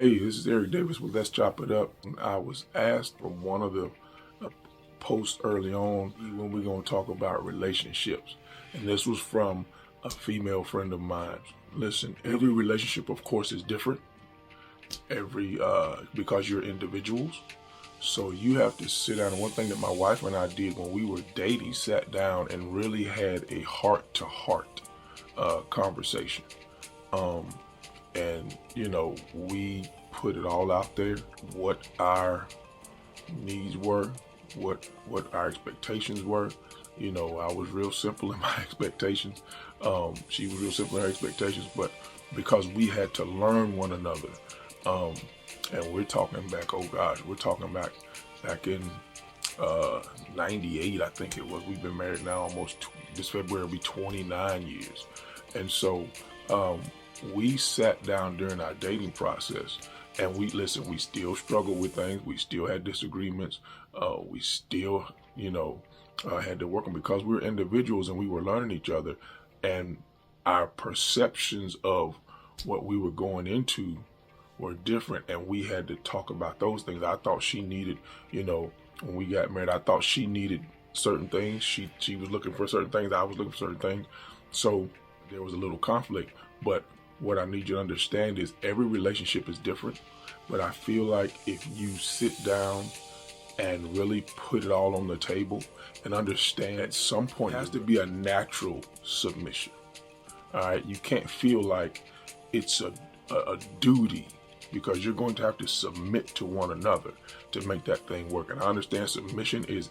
Hey, this is Eric Davis with Let's Chop It Up. I was asked from one of the posts early on when we're going to talk about relationships. And this was from a female friend of mine. Listen, every relationship, of course, is different. Because you're individuals. So you have to sit down. And one thing that my wife and I did when we were dating, sat down and really had a heart-to-heart conversation. And we put it all out there, what our needs were, what our expectations were. I was real simple in my expectations. She was real simple in her expectations, but because we had to learn one another, and we're talking back, we're talking back in 98, I think it was. We've been married now this February will be 29 years. And so we sat down during our dating process and we still struggled with things. We still had disagreements. We still, had to work on, because we're individuals and we were learning each other, and our perceptions of what we were going into were different, and we had to talk about those things. I thought she needed, when we got married, I thought she needed certain things. She was looking for certain things. I was looking for certain things. So there was a little conflict. But what I need you to understand is every relationship is different. But I feel like if you sit down and really put it all on the table and understand, at some point, it has to be a natural submission. All right? You can't feel like it's a duty, because you're going to have to submit to one another to make that thing work. And I understand submission is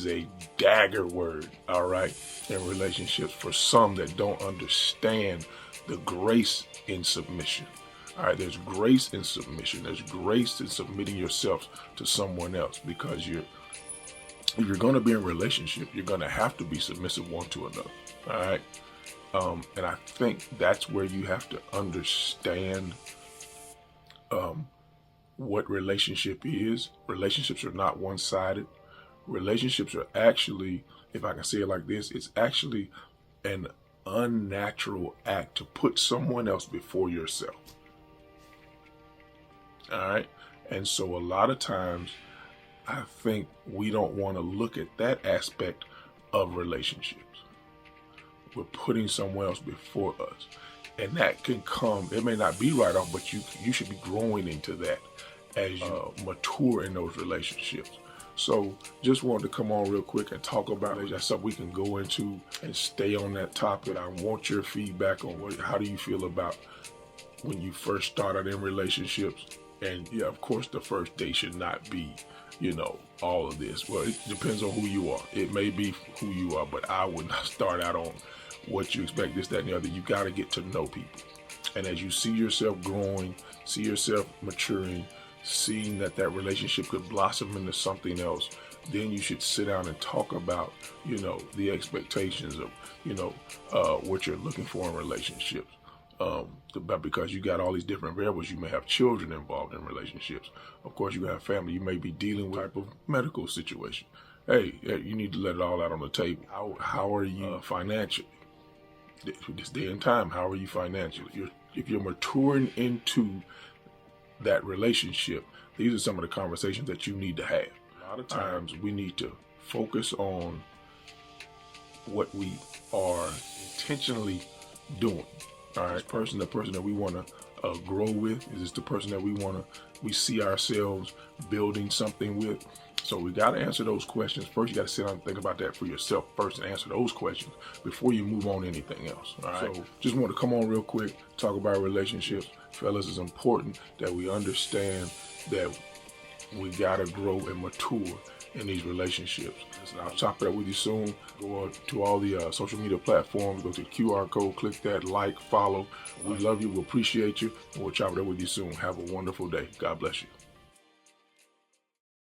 a dagger word, all right, in relationships for some that don't understand the grace in submission. All right, there's grace in submission. There's grace in submitting yourself to someone else, because if you're going to be in a relationship, you're going to have to be submissive one to another. All right. And I think that's where you have to understand what relationship is. Relationships are not one-sided. Relationships are actually, if I can say it like this, it's actually an unnatural act to put someone else before yourself. All right. And so a lot of times I think we don't want to look at that aspect of relationships. We're putting someone else before us. And that can come, it may not be right off, but you should be growing into that as you mature in those relationships. So just wanted to come on real quick and talk about it. That's something we can go into and stay on that topic. I want your feedback on how do you feel about when you first started in relationships. And yeah, of course, the first date should not be, all of this. Well, it depends on who you are. It may be who you are, but I would not start out on what you expect, this, that, and the other. You got to get to know people. And as you see yourself growing, see yourself maturing, seeing that relationship could blossom into something else, then you should sit down and talk about, the expectations of, what you're looking for in relationships. Because you got all these different variables. You may have children involved in relationships. Of course, you have family. You may be dealing with a type of medical situation. Hey, you need to let it all out on the table. How are you financially? This day and time, how are you financially? If you're maturing into that relationship, these are some of the conversations that you need to have. A lot of times we need to focus on what we are intentionally doing. All right, the person that we want to grow with, is this the person that we see ourselves building something with? So we got to answer those questions first. You got to sit down and think about that for yourself first and answer those questions before you move on to anything else. All right. So just want to come on real quick, talk about relationships. Fellas, it's important that we understand that we got to grow and mature in these relationships. Listen, I'll chop it up with you soon. Go to all the social media platforms, go to the QR code, click that, like, follow. We love you, we appreciate you, and we'll chop it up with you soon. Have a wonderful day. God bless you.